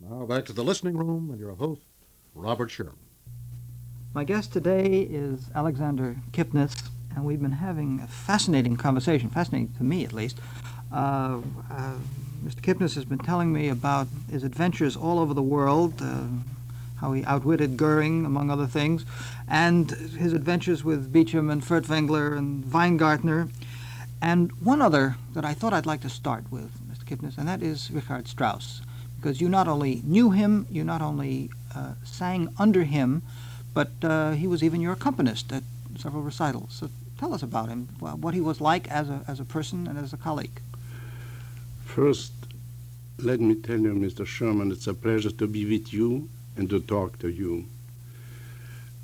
Now back to the listening room and your host, Robert Sherman. My guest today is Alexander Kipnis, and we've been having a fascinating conversation, fascinating to me at least. Mr. Kipnis has been telling me about his adventures all over the world, how he outwitted Goering, among other things, and his adventures with Beecham and Furtwängler and Weingartner. And one other that I thought I'd like to start with, Mr. Kipnis, and that is Richard Strauss, because you not only knew him, you not only sang under him, but he was even your accompanist at several recitals. So tell us about him, what he was like as a person and as a colleague. First, let me tell you, Mr. Sherman, it's a pleasure to be with you and to talk to you.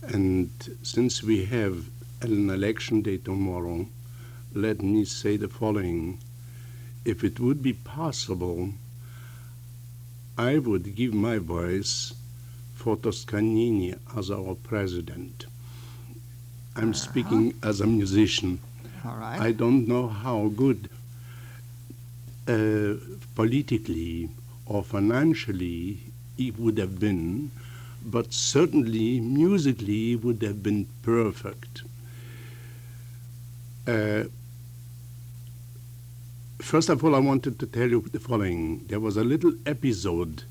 And since we have an election day tomorrow, let me say the following. If it would be possible, I would give my voice for Toscanini as our president. I'm speaking as a musician. All right. I don't know how good politically or financially it would have been, but certainly musically it would have been perfect. First of all, I wanted to tell you the following. There was a little episode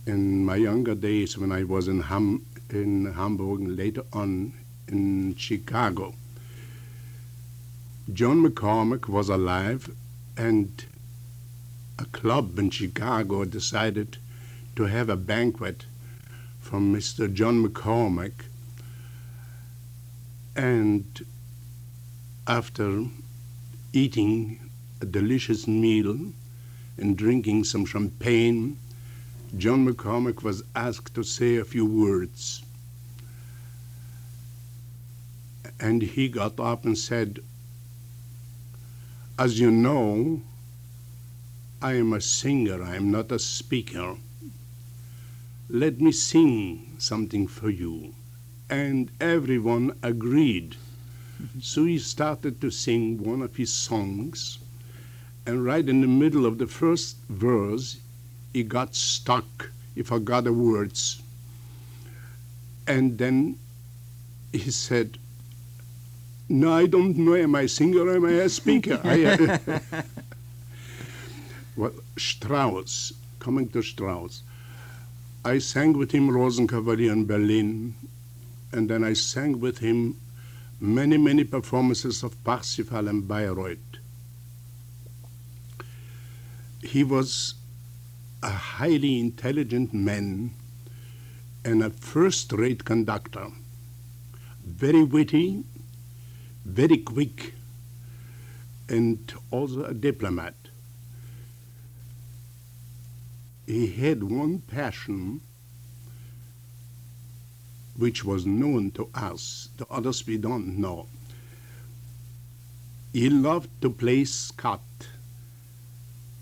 in my younger days when I was in Hamburg and later on in Chicago. John McCormack was alive, and a club in Chicago decided to have a banquet for Mr. John McCormack. And after eating a delicious meal and drinking some champagne, John McCormack was asked to say a few words. And he got up and said, "As you know, I am a singer, I am not a speaker. Let me sing something for you." And everyone agreed. So he started to sing one of his songs, and right in the middle of the first verse, he got stuck. He forgot the words. And then he said, "No, I don't know, am I a singer or am I a speaker?" Well, Strauss, coming to Strauss, I sang with him Rosenkavalier in Berlin, and then I sang with him many, many performances of Parsifal and Bayreuth. He was a highly intelligent man and a first-rate conductor, very witty, very quick, and also a diplomat. He had one passion which was known to us, to others we don't know. He loved to play skat.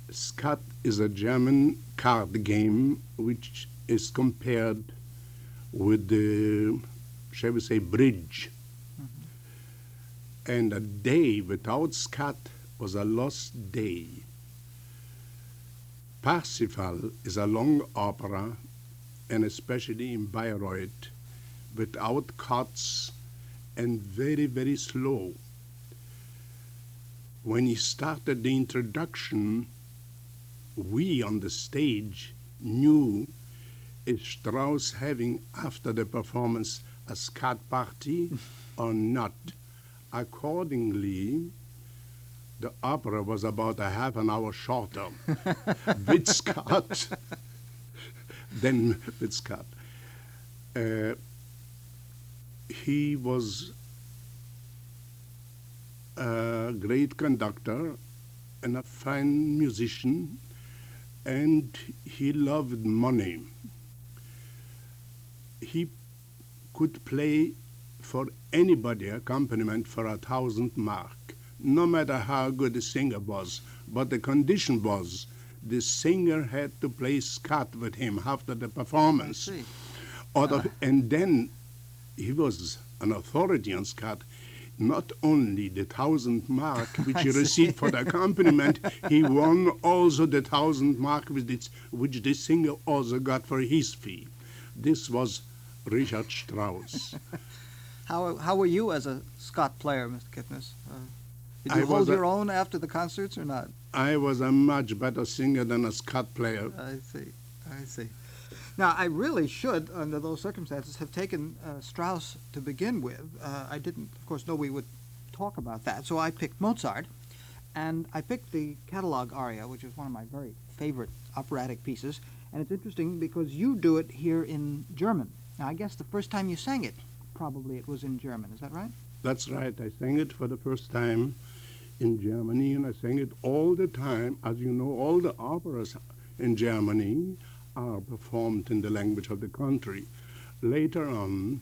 Skat is a German card game which is compared with the, shall we say, bridge. And a day without skat was a lost day. Parsifal is a long opera, and especially in Bayreuth, without cuts and very, very slow. When he started the introduction, we on the stage knew is Strauss having after the performance a skat party or not. Accordingly, the opera was about a half an hour shorter with skat than with skat. He was a great conductor and a fine musician, and he loved money. He could play for anybody accompaniment for 1,000 mark, no matter how good the singer was. But the condition was the singer had to play skat with him after the performance. I see. And then he was an authority on skat. not only the 1,000 mark which he received for the accompaniment, he won also the 1,000 mark which the singer also got for his fee. This was Richard Strauss. How were you as a Scott player, Mr. Kipnis? Did you I hold was your own after the concerts or not? I was a much better singer than a Scott player. I see. Now, I really should, under those circumstances, have taken Strauss to begin with. I didn't, of course, know we would talk about that, so I picked Mozart, and I picked the catalog aria, which is one of my very favorite operatic pieces, and it's interesting because you do it here in German. Now, I guess the first time you sang it, probably it was in German, is that right? That's right. I sang it for the first time in Germany, and I sang it all the time. As you know, all the operas in Germany are performed in the language of the country. Later on,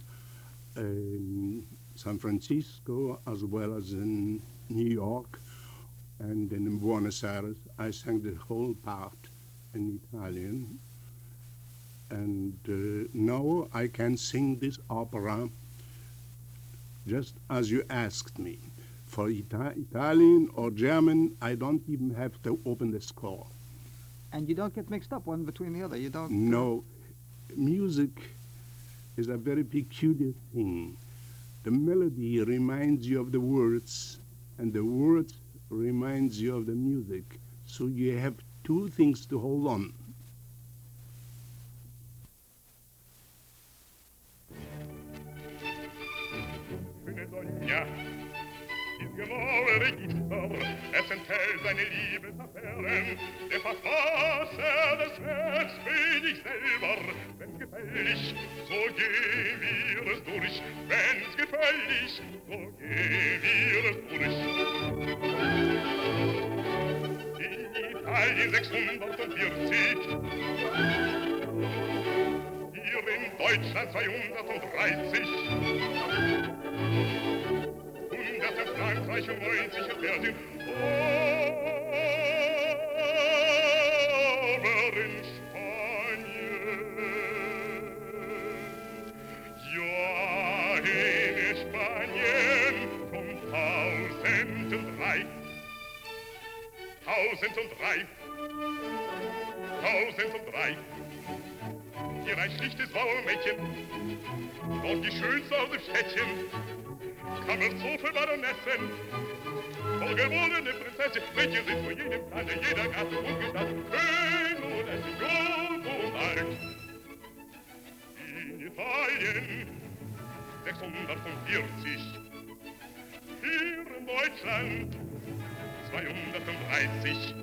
in San Francisco, as well as in New York and in Buenos Aires, I sang the whole part in Italian. And now I can sing this opera just as you asked me. For Italian or German, I don't even have to open the score. And you don't get mixed up one between the other. You don't. No, music is a very peculiar thing. The melody reminds you of the words, and the words reminds you of the music. So you have two things to hold on. Genaue Register, es enthält seine Liebesaffären, der Verfasser des Werks bin ich selber. Wenn's gefällig, so gehen wir es durch. Wenn's gefällig, so gehen wir es durch. In Italien 640, hier in Deutschland 230. Frankreich und 90 und wer sind aber in Spanien, ja in Spanien vom 1003, 1003, 1003. Hier ein schlichtes Bauernmädchen, dort die schönste aus dem Städtchen, Kammerzofe Baronessen, vollgewohnene Prinzessin, Mädchen sind vor jedem Stande, jeder Gasse und Gestalt, schön und es ist jung und alt. In Italien 640, hier in Deutschland 230,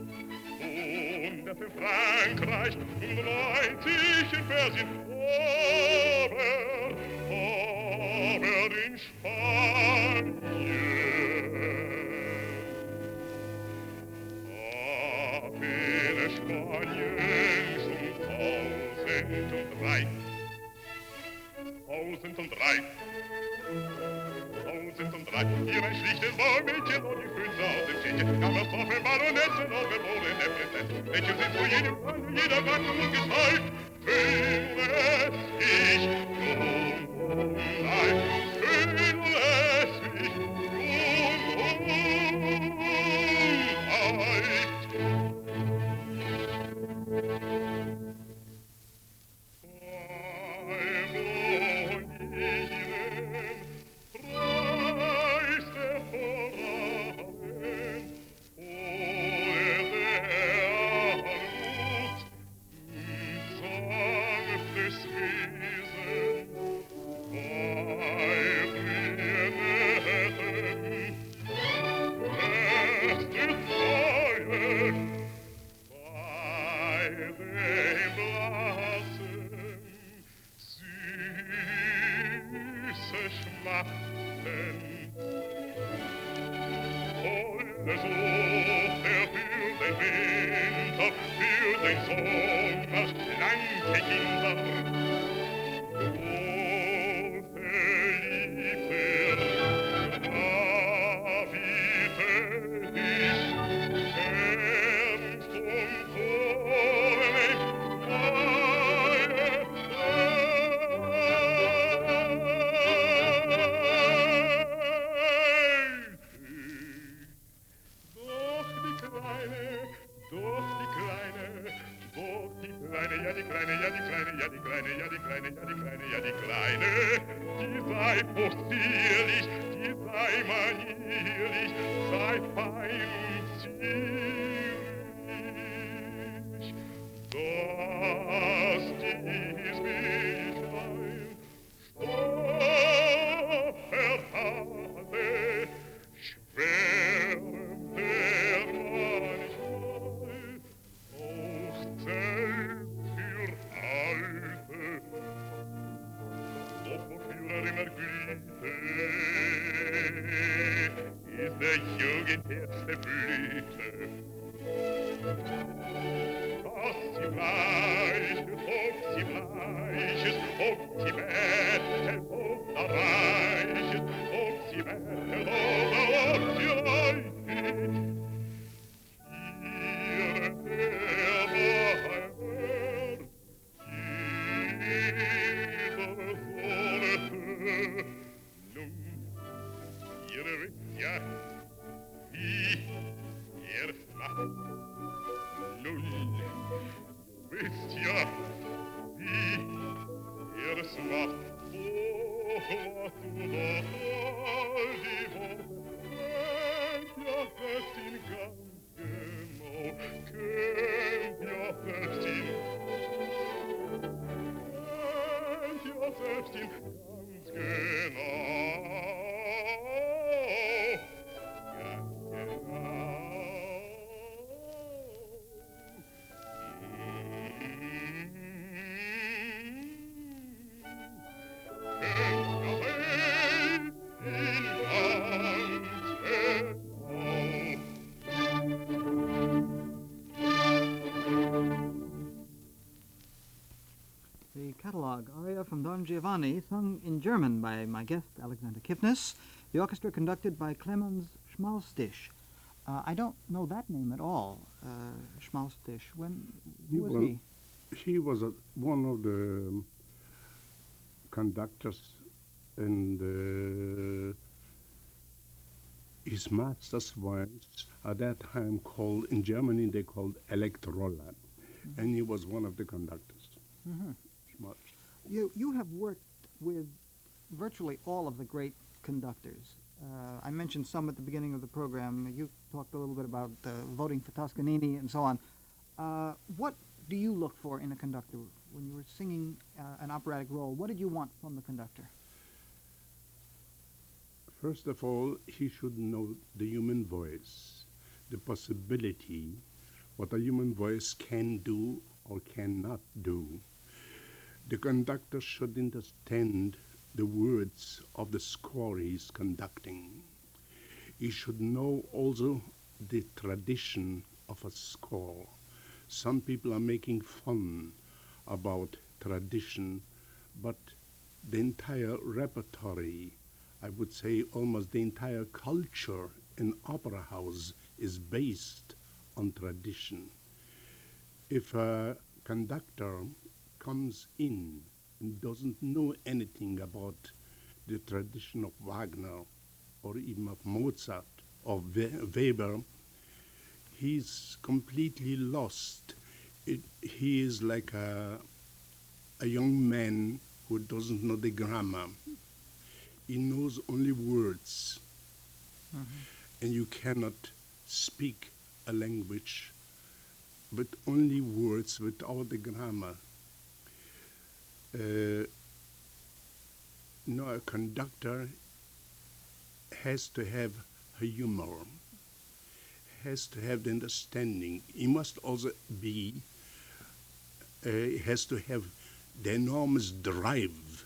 100 in Frankreich und 90 in Persien, aber in Spanien, in Spanien schon 1003, 1003, 1003. Hier ein schlichtes Baumädchen und die Füße aus dem Städtchen, Kammerzofen, Baronessen und geborene Prinzessin. Mädchen sind vor jedem Fall, jeder Gatte und Gestalt, schön lässig, jung und alt, schön lässig, jung und alt. ja die kleine, ja die kleine, ja die kleine, ja die kleine, ja die kleine, ja die kleine, die sei possierlich, die sei manierlich, sei fein und zierlich. Das dies mich ein Stofferhalle, schwer der manchmal auch selbst für Alte, doch wofür immer Güte ist der Jugend erste Blüte. Dass sie bleiches, ob sie bleiches, ob sie bettel, ob da reiches, ob sie bettel, ob sie reiches. Ihre Herr, ihre Sonne, nun, ihre ja, wie macht. Nun, wisst ja, wie es macht. Oh, was du doch all die Worte kennt ja selbst in ganz genau, kennt ja selbst in ganz genau. Ganz genau. The catalog aria from Don Giovanni, sung in German by my guest, Alexander Kipnis. The orchestra conducted by Clemens Schmalstisch. I don't know that name at all, Schmalstisch. Who was he? He was one of the conductors, and his master's was at that time called, in Germany they called Elektrola, and he was one of the conductors. Schmalz. You have worked with virtually all of the great conductors. I mentioned some at the beginning of the program. You talked a little bit about voting for Toscanini and so on. What do you look for in a conductor when you were singing an operatic role? What did you want from the conductor? First of all, he should know the human voice, the possibility, what a human voice can do or cannot do. The conductor should understand the words of the score he's conducting. He should know also the tradition of a score. Some people are making fun about tradition, but the entire repertory, I would say almost the entire culture in opera house is based on tradition. If a conductor comes in and doesn't know anything about the tradition of Wagner or even of Mozart or Weber, he's completely lost. He is like a young man who doesn't know the grammar. He knows only words, and you cannot speak a language with only words without the grammar. A conductor has to have a humor, has to have the understanding. He must also be, has to have the enormous drive,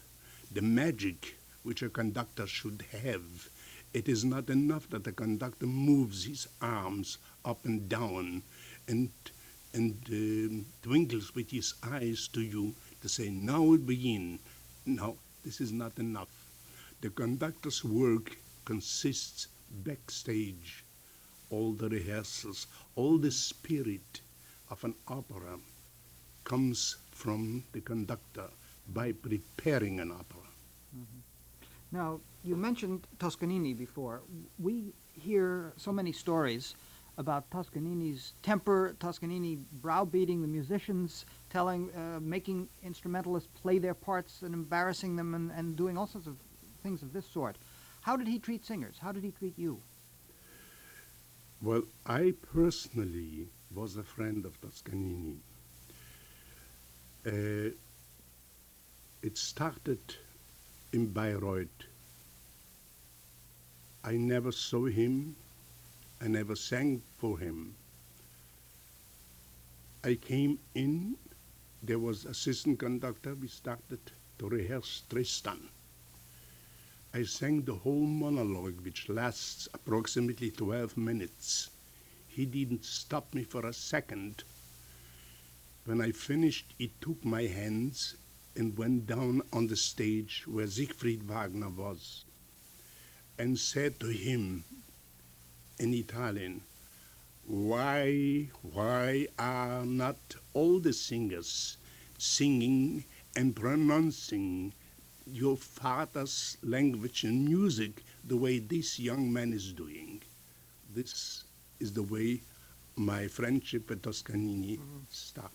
the magic which a conductor should have. It is not enough that the conductor moves his arms up and down and twinkles with his eyes to you to say, now we begin. No, this is not enough. The conductor's work consists backstage, all the rehearsals, all the spirit of an opera comes from the conductor by preparing an opera. Now, you mentioned Toscanini before. We hear so many stories about Toscanini's temper, Toscanini browbeating the musicians, making instrumentalists play their parts and embarrassing them and doing all sorts of things of this sort. How did he treat singers? How did he treat you? Well, I personally was a friend of Toscanini. It started in Bayreuth. I never saw him. I never sang for him. I came in, there was assistant conductor, we started to rehearse Tristan. I sang the whole monologue, which lasts approximately 12 minutes. He didn't stop me for a second. When I finished, he took my hands and went down on the stage where Siegfried Wagner was and said to him in Italian, why are not all the singers singing and pronouncing your father's language and music the way this young man is doing? This is the way my friendship with Toscanini started.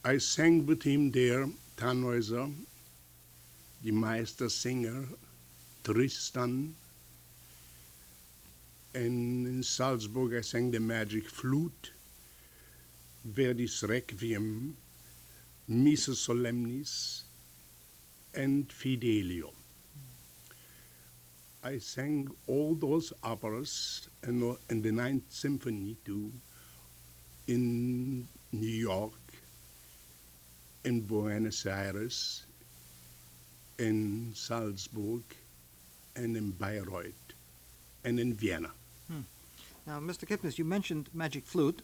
I sang with him there, Tannhäuser, the Meistersinger, Tristan, and in Salzburg I sang the Magic Flute, Verdi's Requiem, Missa Solemnis, and Fidelio. I sang all those operas and the Ninth Symphony too in New York, in Buenos Aires, in Salzburg, and in Bayreuth, and in Vienna. Now, Mr. Kipnis, you mentioned Magic Flute,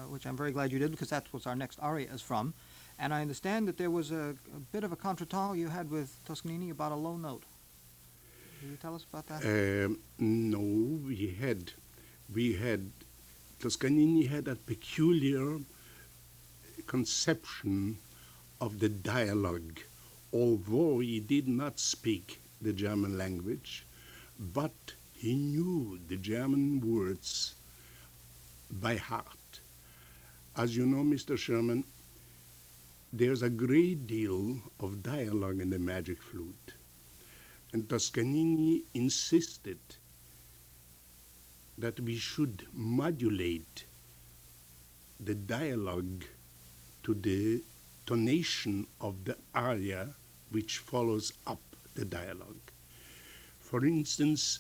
which I'm very glad you did because that's what our next aria is from. And I understand that there was a bit of a contretemps you had with Toscanini about a low note. Can you tell us about that? No, Toscanini had a peculiar conception of the dialogue, although he did not speak the German language, but he knew the German words by heart. As you know, Mr. Sherman, there's a great deal of dialogue in the Magic Flute. And Toscanini insisted that we should modulate the dialogue to the tonation of the aria which follows up the dialogue. For instance,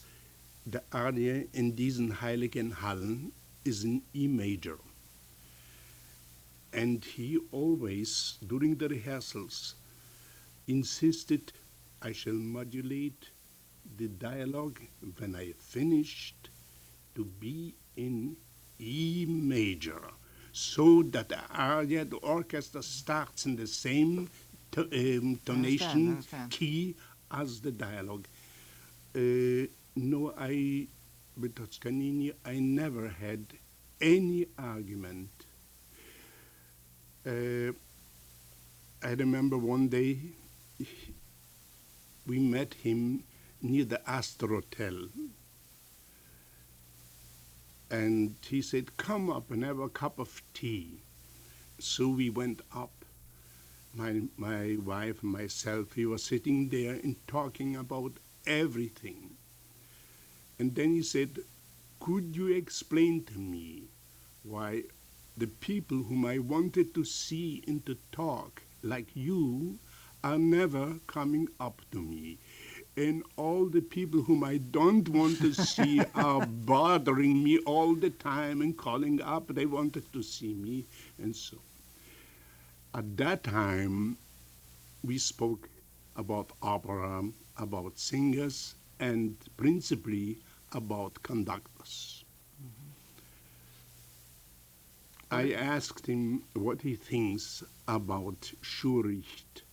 the aria in diesen heiligen Hallen is in E major. And he always, during the rehearsals, insisted, I shall modulate the dialogue when I finished to be in E major, so that the aria, the orchestra starts in the same tonation key as the dialogue. No, with Toscanini, I never had any argument. I remember one day we met him near the Astor Hotel. And he said, come up and have a cup of tea. So we went up, my wife and myself. We were sitting there and talking about everything. And then he said, could you explain to me why the people whom I wanted to see and to talk like you are never coming up to me? And all the people whom I don't want to see are bothering me all the time and calling up. They wanted to see me, and so. At that time, we spoke about opera, about singers, and principally about conductors. I asked him what he thinks about Schuricht,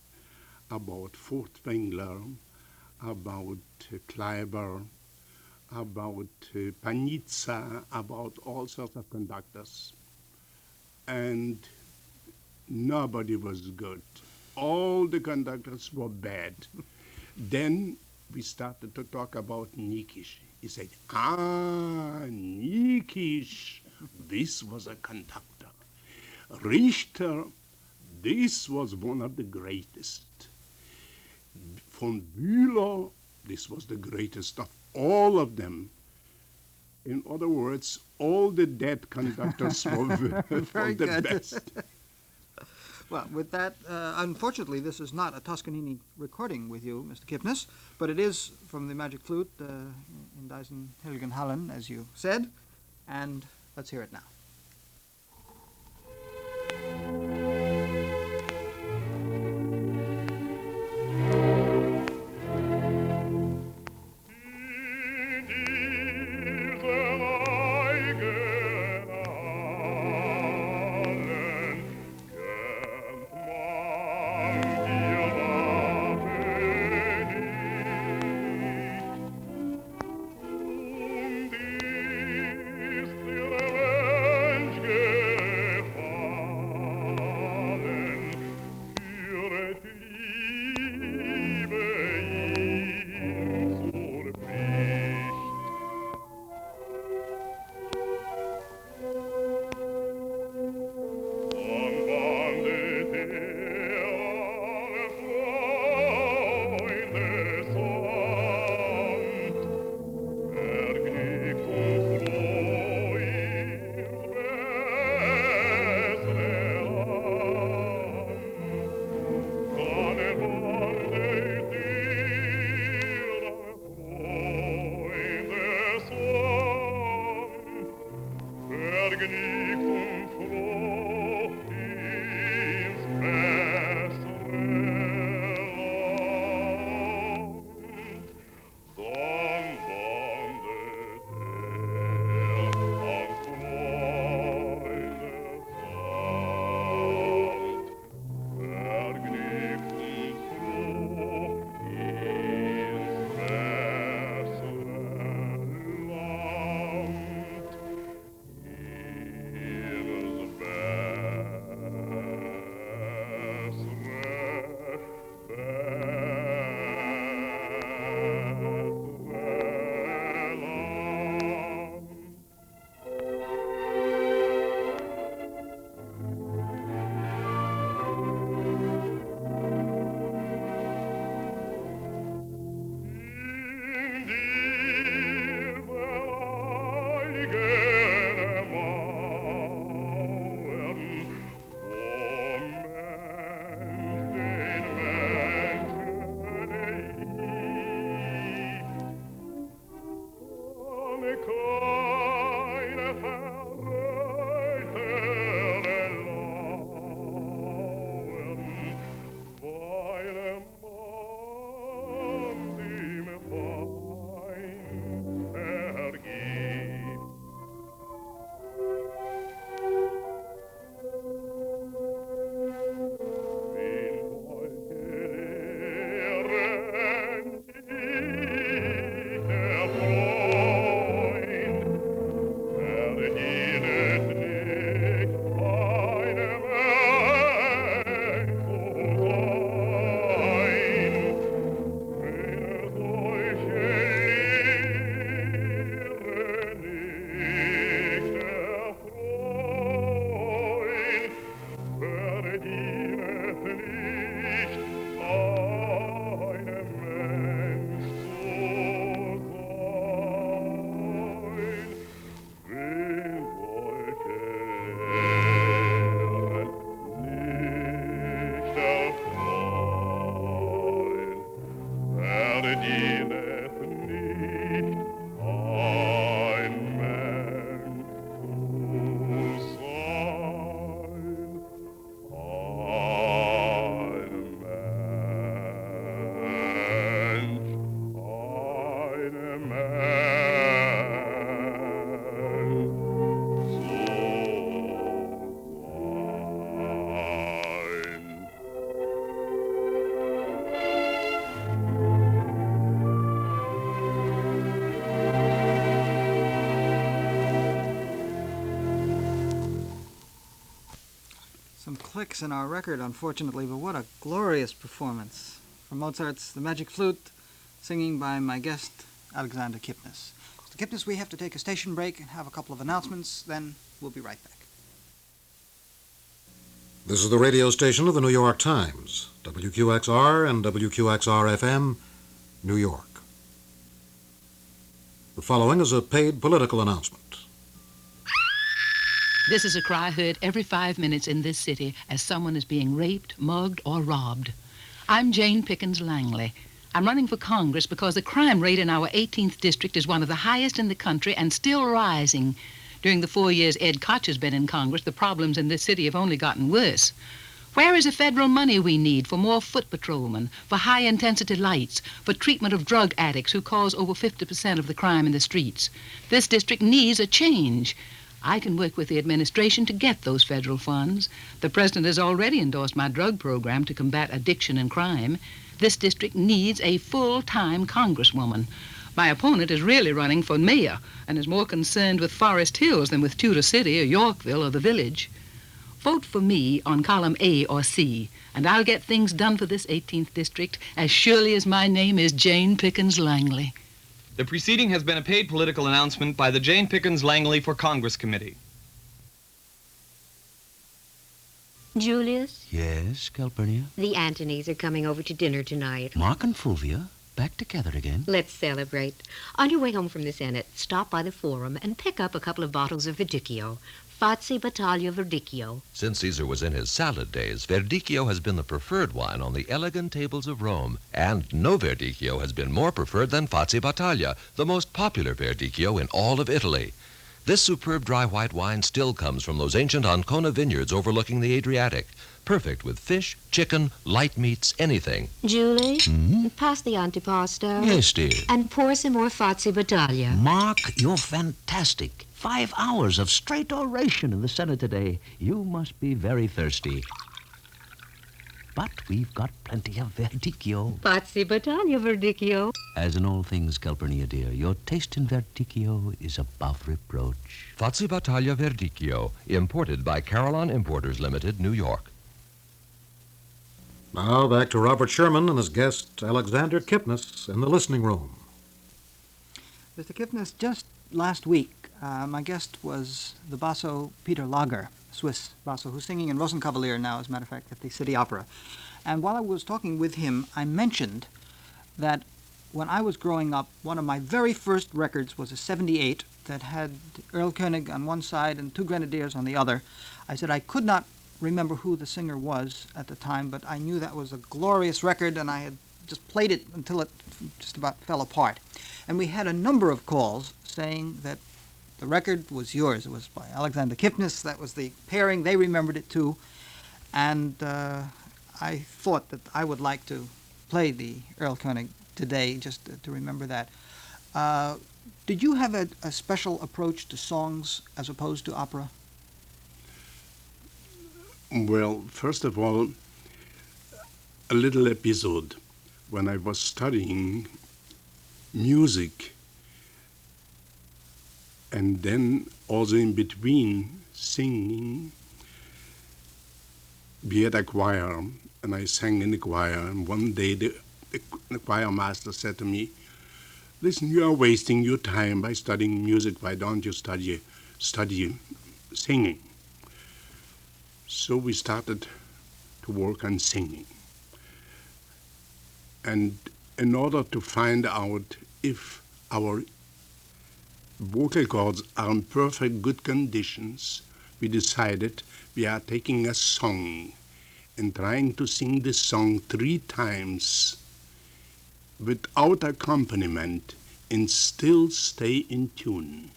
about Furtwängler, about Kleiber, about Panizza, about all sorts of conductors. And nobody was good. All the conductors were bad. Then we started to talk about Nikisch. He said, "Ah, Nikisch, this was a conductor. Richter, this was one of the greatest. Von Bülow, this was the greatest of all of them." In other words, all the dead conductors were Very the good. best. Well, with that, unfortunately, this is not a Toscanini recording with you, Mr. Kipnis, but it is from the Magic Flute in Dyson Hilgenhallen, as you said, and let's hear it now. Some clicks in our record, unfortunately, but what a glorious performance from Mozart's The Magic Flute, singing by my guest, Alexander Kipnis. Mr. Kipnis, we have to take a station break and have a couple of announcements, then we'll be right back. This is the radio station of the New York Times, WQXR and WQXR-FM, New York. The following is a paid political announcement. This is a cry heard every 5 minutes in this city as someone is being raped, mugged, or robbed. I'm Jane Pickens Langley. I'm running for Congress because the crime rate in our 18th district is one of the highest in the country and still rising. During the 4 years Ed Koch has been in Congress, the problems in this city have only gotten worse. Where is the federal money we need for more foot patrolmen, for high-intensity lights, for treatment of drug addicts who cause over 50% of the crime in the streets? This district needs a change. I can work with the administration to get those federal funds. The president has already endorsed my drug program to combat addiction and crime. This district needs a full-time congresswoman. My opponent is really running for mayor and is more concerned with Forest Hills than with Tudor City or Yorkville or the Village. Vote for me on column A or C, and I'll get things done for this 18th district as surely as my name is Jane Pickens Langley. The preceding has been a paid political announcement by the Jane Pickens Langley for Congress Committee. Julius, Yes, Calpurnia? the Antonys are coming over to dinner tonight. Mark and Fulvia, back together again. Let's celebrate. On your way home from the Senate, stop by the Forum and pick up a couple of bottles of Verdicchio. Fazzi Battaglia Verdicchio. Since Caesar was in his salad days, Verdicchio has been the preferred wine on the elegant tables of Rome, and no Verdicchio has been more preferred than Fazzi Battaglia, the most popular Verdicchio in all of Italy. This superb dry white wine still comes from those ancient Ancona vineyards overlooking the Adriatic, perfect with fish, chicken, light meats, anything. Julie, pass the antipasto. Yes, dear. And pour some more Fazzi Battaglia. Mark, you're fantastic. 5 hours of straight oration in the Senate today. You must be very thirsty. But we've got plenty of Verdicchio. Fazzi Battaglia Verdicchio. As in all things, Calpurnia, dear, your taste in Verdicchio is above reproach. Fazzi Battaglia Verdicchio, imported by Carillon Importers Limited, New York. Now back to Robert Sherman and his guest, Alexander Kipnis, in the listening room. Mr. Kipnis, just last week, my guest was the basso Peter Lager, Swiss basso, who's singing in Rosenkavalier now, as a matter of fact, at the City Opera. And while I was talking with him, I mentioned that when I was growing up, one of my very first records was a 78 that had Earl Koenig on one side and Two Grenadiers on the other. I said I could not remember who the singer was at the time, but I knew that was a glorious record, and I had just played it until it just about fell apart. And we had a number of calls saying that the record was yours. It was by Alexander Kipnis. That was the pairing. They remembered it too. And I thought that I would like to play the Earl Koenig today, just to remember that. Did you have a special approach to songs as opposed to opera? Well, first of all, a little episode. When I was studying music, and then also in between singing, we had a choir, and I sang in the choir. And one day the choir master said to me, "Listen, you are wasting your time by studying music. Why don't you study singing?" So we started to work on singing. And in order to find out if our vocal cords are in perfect good conditions, we decided we are taking a song and trying to sing this song 3 times without accompaniment and still stay in tune.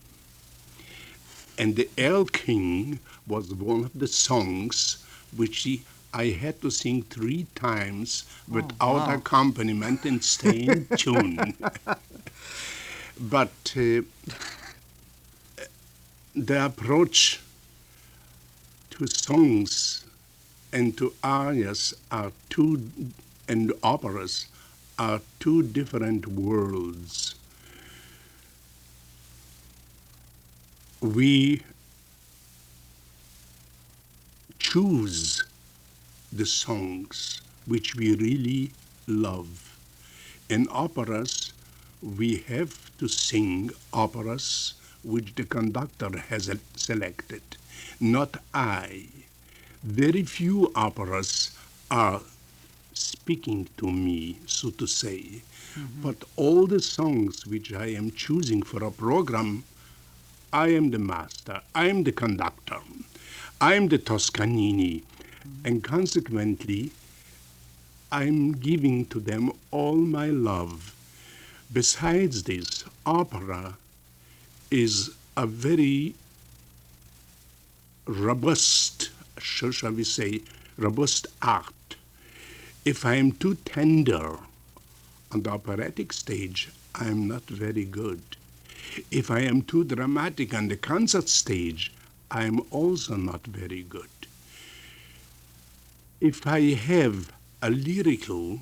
And the Earl King was one of the songs which I had to sing 3 times without accompaniment and stay in tune. But the approach to songs and to arias and operas are 2 different worlds. We choose the songs which we really love. In operas, we have to sing operas which the conductor has selected, not I. Very few operas are speaking to me, so to say. But all the songs which I am choosing for a program, I am the master, I am the conductor, I am the Toscanini, and consequently, I'm giving to them all my love. Besides this, opera is a very robust, shall we say, robust art. If I am too tender on the operatic stage, I am not very good. If I am too dramatic on the concert stage, I am also not very good. If I have a lyrical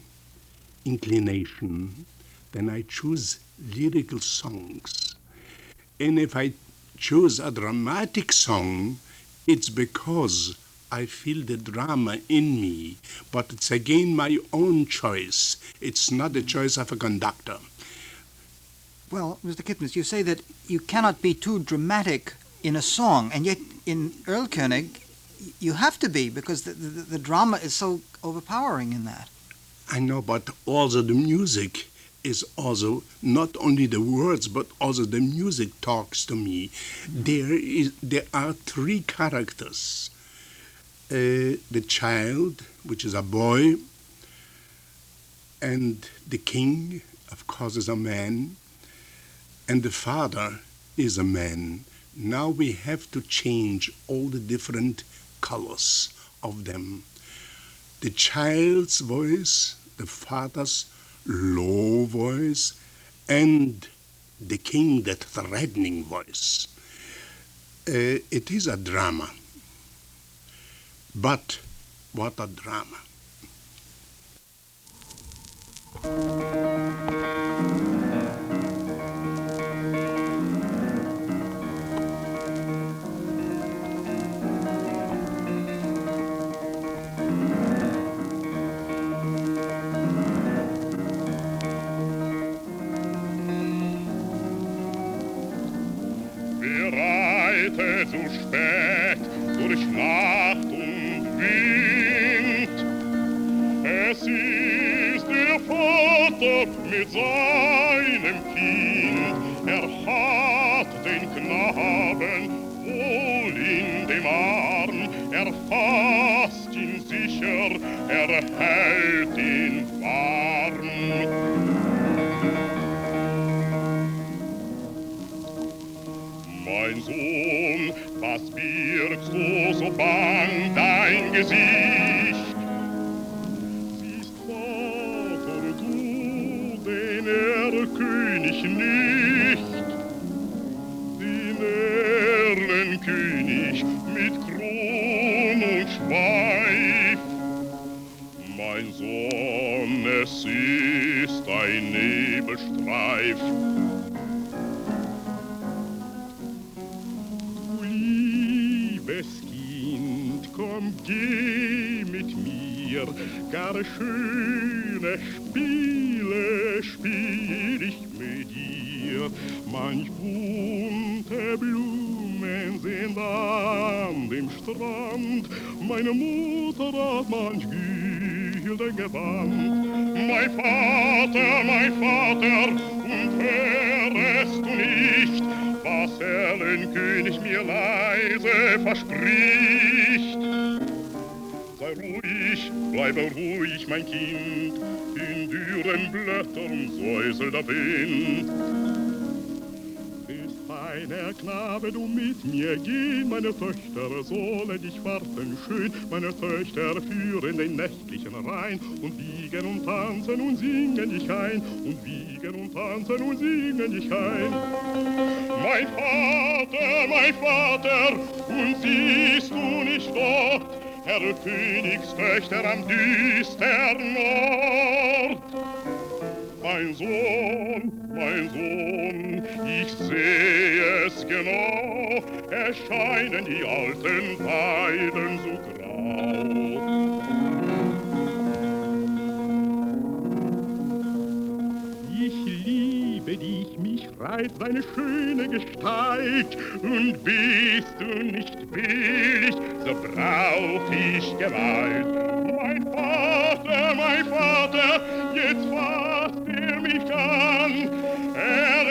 inclination, then I choose lyrical songs. And if I choose a dramatic song, it's because I feel the drama in me, but it's again my own choice. It's not the choice of a conductor. Well, Mr. Kipnis, you say that you cannot be too dramatic in a song, and yet in Erlkönig, you have to be, because the drama is so overpowering in that. I know, but also the music is also not only the words, but also the music talks to me. There are three characters. The child, which is a boy, and the king, of course, is a man, and the father is a man. Now we have to change all the different colors of them. The child's voice, the father's low voice, and the king, that threatening voice. It is a drama. But what a drama. Reitet so spät durch Nacht und Wind. Es ist der Vater mit seinem Kind. Hat den Knaben wohl in dem Arm. Fasst ihn sicher, hält ihn warm. Mein Sohn, was birgst du so bang dein Gesicht? Siehst Vater, du den Erlkönig nicht, den Erlenkönig mit Kron und Schweif. Mein Sohn, es ist ein Nebelstreif. Komm, geh mit mir, gar schöne Spiele spiel ich mit dir. Manch bunte Blumen sind an dem Strand, meine Mutter hat manch gülden Gewand. Mein Vater, und hörest du nicht, was Erlenkönig mir leise verspricht? Sei ruhig, bleibe ruhig, mein Kind, in dürren Blättern säuselt der Wind. Bist feiner Knabe, du mit mir gehen, meine Töchter sollen dich warten schön, meine Töchter führen den nächtlichen Rhein und wiegen und tanzen und singen dich ein, und wiegen und tanzen und singen dich ein. Mein Vater, und siehst du nicht dort, Erlkönigstöchter am düstern Ort? Mein Sohn, ich sehe es genau, erscheinen die alten Weiden so grau. Ich liebe dich, mich Zeit seine schöne Gestalt. Und bist du nicht billig, so brauch ich Gewalt. Mein Vater, jetzt fasst mich an.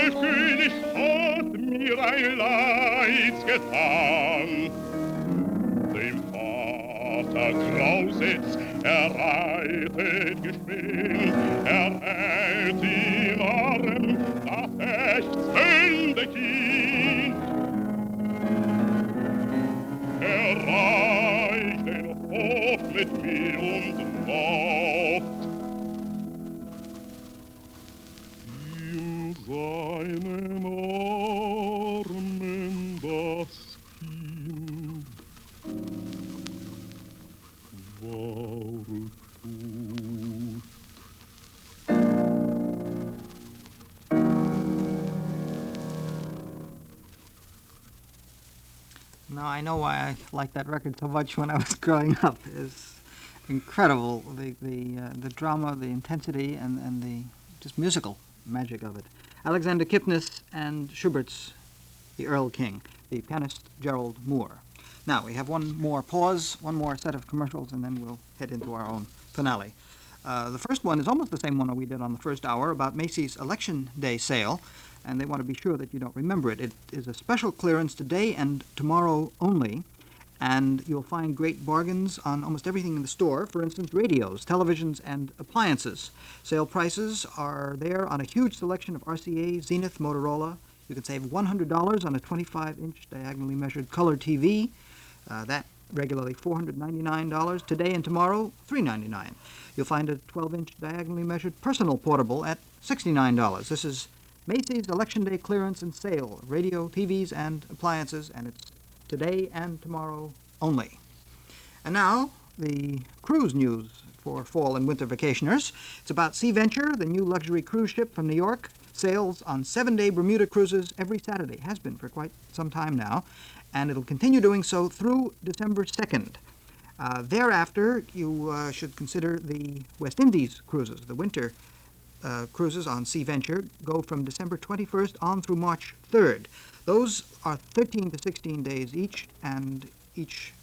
Ist König, hat mir ein Leid getan. Dem Vater grauset's, reitet geschwind, hält im Arm das ächzende Kind. Reicht den Hof mit mir und Wort. In seinen Armen das Kind war tot. Now I know why I liked that record so much when I was growing up. It's incredible, the drama, the intensity, and the just musical magic of it. Alexander Kipnis and Schubert's The Earl King, the pianist Gerald Moore. Now we have one more pause, one more set of commercials, and then we'll head into our own finale. The first one is almost the same one that we did on the first hour about Macy's Election Day sale, and they want to be sure that you don't remember it. It is a special clearance today and tomorrow only, and you'll find great bargains on almost everything in the store, for instance, radios, televisions, and appliances. Sale prices are there on a huge selection of RCA, Zenith, Motorola. You can save $100 on a 25-inch diagonally measured color TV. That regularly $499. Today and tomorrow, $399. You'll find a 12-inch diagonally measured personal portable at $69. This is Macy's Election Day clearance and sale, radio, TVs, and appliances, and it's today and tomorrow only. And now, the cruise news for fall and winter vacationers. It's about Sea Venture, the new luxury cruise ship from New York. Sails on 7-day Bermuda cruises every Saturday. Has been for quite some time now, and it'll continue doing so through December 2nd. Thereafter, you should consider the West Indies cruises. The winter cruises on Sea Venture go from December 21st on through March 3rd. Those are 13 to 16 days each, and each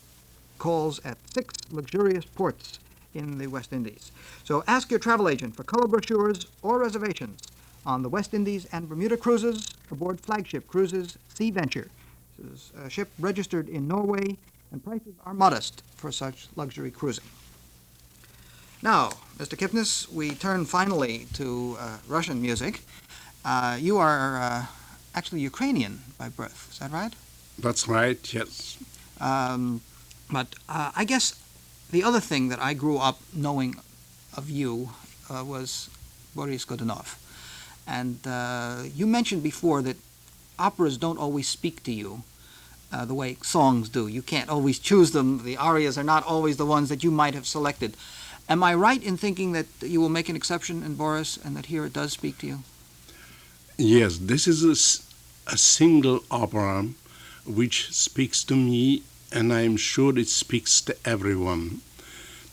calls at 6 luxurious ports in the West Indies. So ask your travel agent for color brochures or reservations on the West Indies and Bermuda cruises aboard flagship cruises Sea Venture. This is a ship registered in Norway, and prices are modest for such luxury cruising. Now, Mr. Kipnis, we turn finally to Russian music. You are actually Ukrainian by birth, is that right? That's right, yes. But I guess the other thing that I grew up knowing of you was Boris Godunov. And you mentioned before that operas don't always speak to you the way songs do. You can't always choose them. The arias are not always the ones that you might have selected. Am I right in thinking that you will make an exception in Boris and that here it does speak to you? Yes, this is a single opera which speaks to me, and I'm sure it speaks to everyone,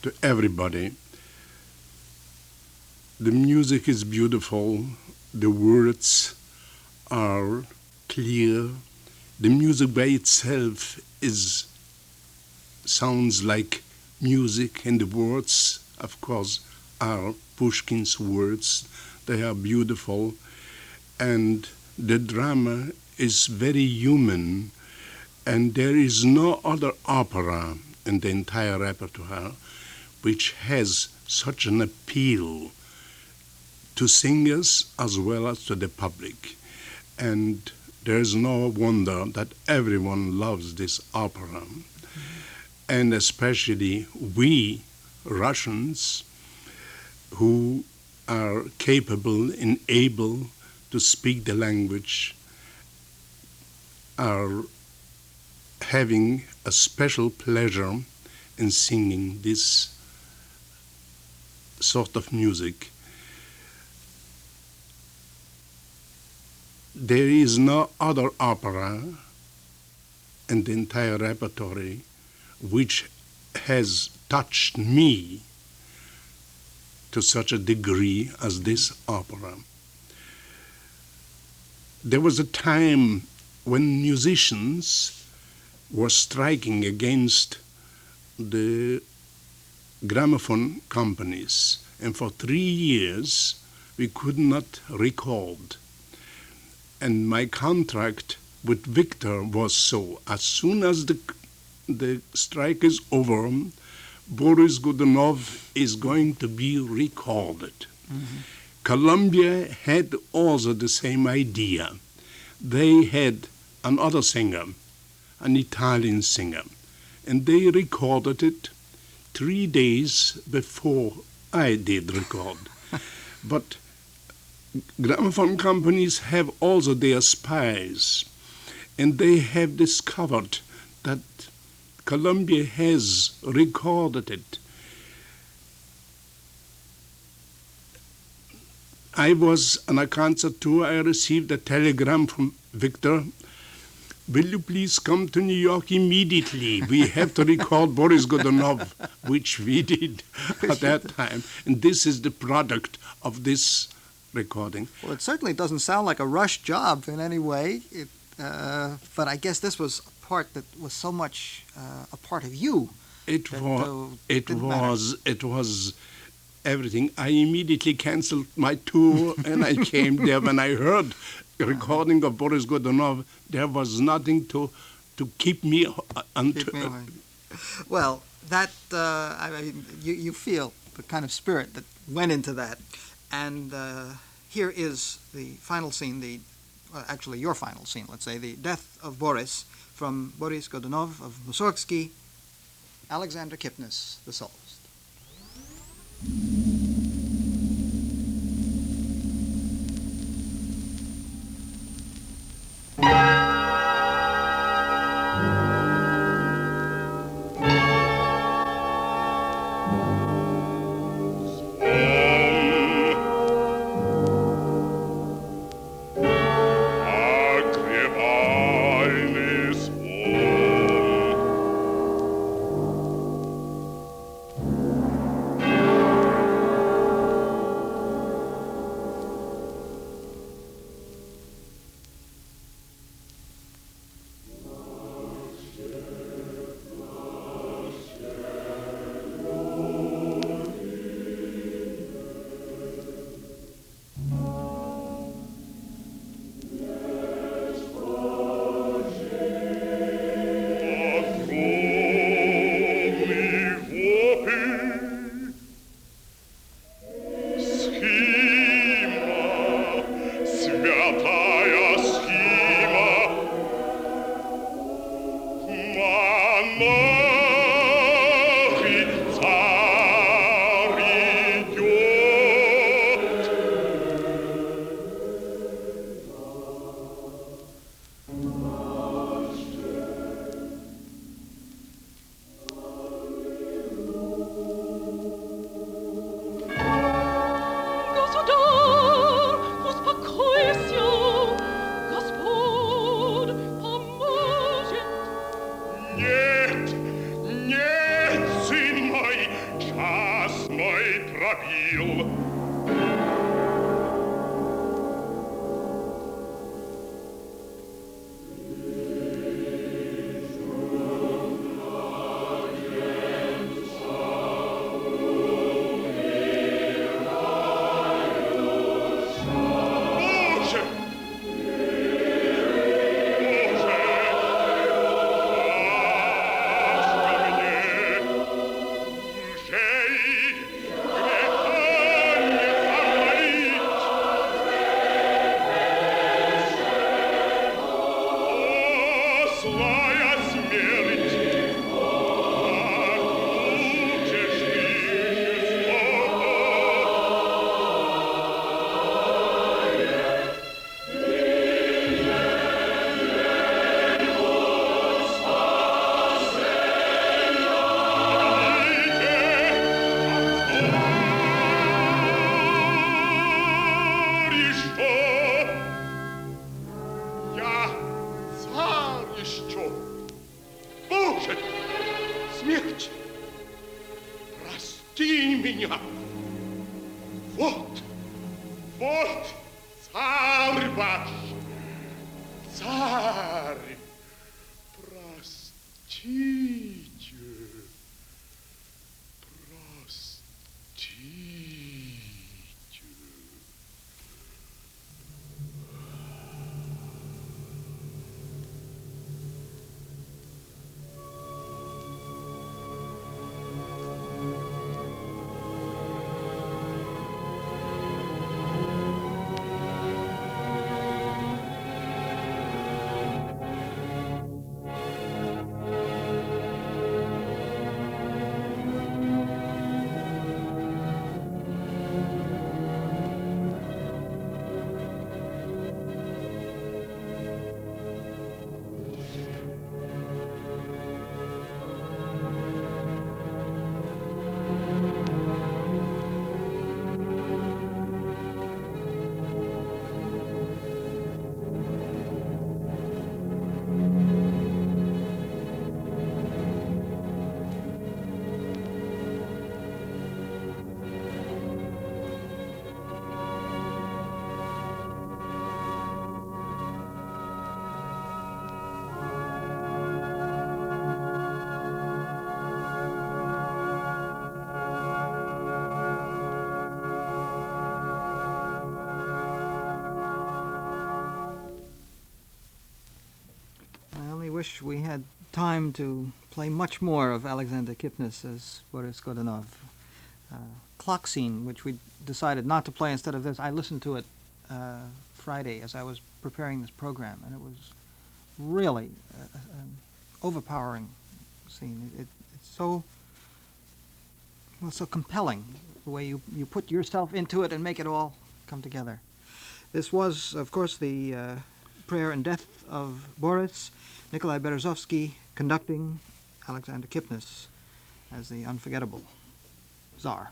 to everybody. The music is beautiful, the words are clear, the music by itself sounds like music, and the words, of course, are Pushkin's words. They are beautiful, and the drama is very human, and there is no other opera in the entire repertoire which has such an appeal to singers as well as to the public. And there is no wonder that everyone loves this opera. And especially we Russians who are capable and able to speak the language are having a special pleasure in singing this sort of music. There is no other opera in the entire repertory which has touched me to such a degree as this opera. There was a time when musicians were striking against the gramophone companies, and for 3 years we could not record. And my contract with Victor was so: as soon as the strike is over, Boris Godunov is going to be recorded. Mm-hmm. Columbia had also the same idea. They had another singer, an Italian singer, and they recorded it 3 days before I did record. But gramophone companies have also their spies, and they have discovered that Columbia has recorded it. I was on a concert tour. I received a telegram from Victor. Will you please come to New York immediately? We have to record Boris Godunov, which we did at that time. And this is the product of this recording. Well, it certainly doesn't sound like a rush job in any way. But I guess this was a part that was so much a part of you. It was everything. I immediately canceled my tour and I came there. When I heard the recording of Boris Godunov, there was nothing to keep me Well, that I mean, you feel the kind of spirit that went into that, and here is the final scene. Actually, your final scene. Let's say the death of Boris from Boris Godunov of Mussorgsky. Alexander Kipnis, the soloist. Вот, царь ваш, Cari, prostige, prostige. I only wish we had time to play much more of Alexander Kipnis as Boris Godunov. Clock Scene, which we decided not to play instead of this. I listened to it Friday as I was preparing this program, and it was really an overpowering scene. It's so compelling, the way you put yourself into it and make it all come together. This was, of course, the Prayer and Death of Boris, Nikolai Berezovsky conducting, Alexander Kipnis as the unforgettable Tsar.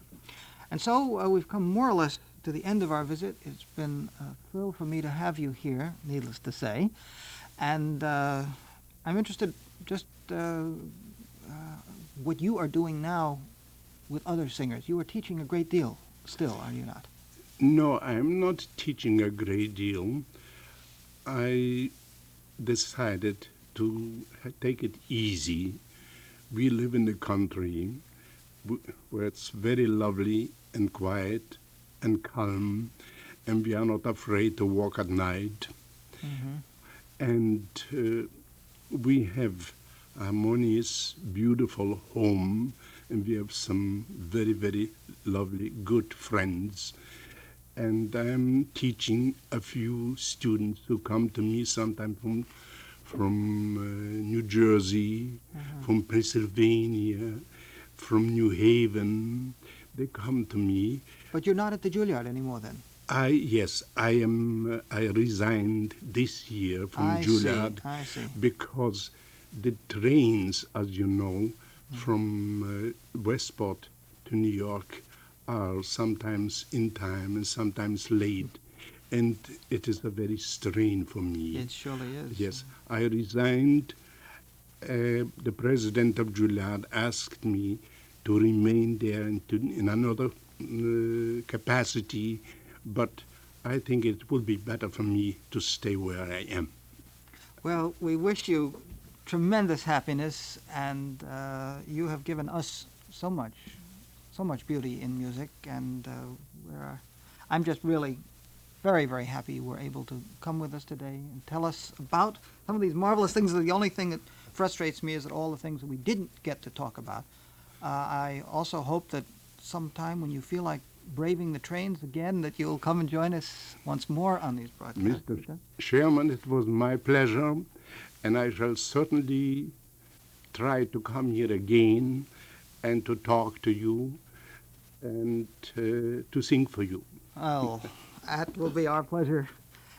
And so we've come more or less to the end of our visit. It's been a thrill for me to have you here, needless to say. And I'm interested just what you are doing now with other singers. You are teaching a great deal still, are you not? No, I'm not teaching a great deal. I decided to take it easy. We live in the country where it's very lovely and quiet and calm, and we are not afraid to walk at night. Mm-hmm. And we have a harmonious, beautiful home, and we have some very, very lovely, good friends. And I'm teaching a few students who come to me sometimes from New Jersey, from Pennsylvania, from New Haven. They come to me. But you're not at the Juilliard anymore then? Yes, I am. I resigned this year from Juilliard. I see. Because the trains, as you know, from Westport to New York are sometimes in time and sometimes late, and it is a very strain for me. It surely is. Yes, I resigned. The president of Juilliard asked me to remain there in another capacity, but I think it would be better for me to stay where I am. Well, we wish you tremendous happiness, and you have given us so much beauty in music, and I'm just really very, very happy you were able to come with us today and tell us about some of these marvelous things. The only thing that frustrates me is that all the things that we didn't get to talk about. I also hope that sometime when you feel like braving the trains again, that you'll come and join us once more on these broadcasts. Mr. Sherman, it was my pleasure, and I shall certainly try to come here again and to talk to you and to sing for you. Well, that will be our pleasure.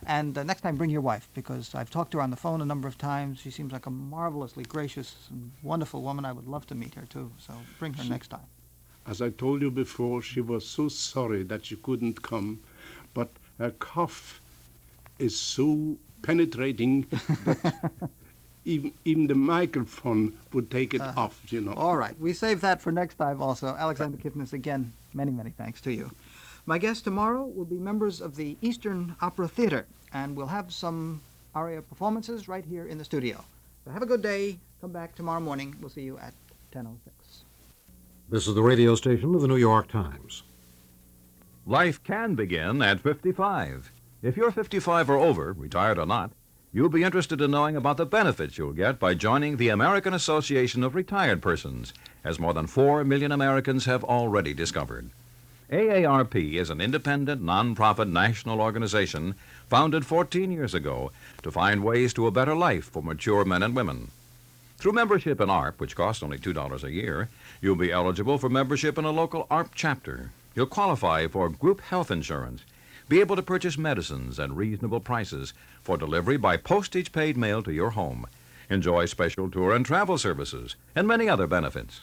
And next time, bring your wife, because I've talked to her on the phone a number of times. She seems like a marvelously gracious and wonderful woman. I would love to meet her, too. So bring her next time. As I told you before, she was so sorry that she couldn't come, but her cough is so penetrating that even the microphone would take it off, you know. All right. We save that for next time also. Alexander Kipnis, again, many, many thanks to you. My guests tomorrow will be members of the Eastern Opera Theater, and we'll have some aria performances right here in the studio. So have a good day. Come back tomorrow morning. We'll see you at 10:06. This is the radio station of the New York Times. Life can begin at 55. If you're 55 or over, retired or not, you'll be interested in knowing about the benefits you'll get by joining the American Association of Retired Persons, as more than 4 million Americans have already discovered. AARP is an independent, non-profit national organization founded 14 years ago to find ways to a better life for mature men and women. Through membership in ARP, which costs only $2 a year, you'll be eligible for membership in a local ARP chapter. You'll qualify for group health insurance, be able to purchase medicines at reasonable prices for delivery by postage-paid mail to your home, enjoy special tour and travel services, and many other benefits.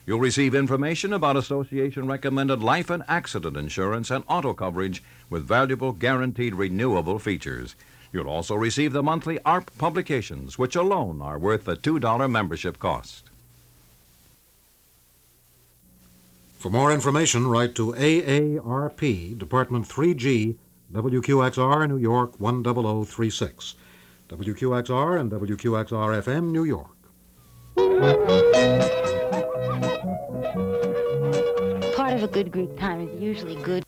You'll receive information about association-recommended life and accident insurance and auto coverage with valuable guaranteed renewable features. You'll also receive the monthly ARP publications, which alone are worth the $2 membership cost. For more information, write to AARP, Department 3G, WQXR, New York 10036. WQXR and WQXR-FM, New York. Part of a good Greek time is usually good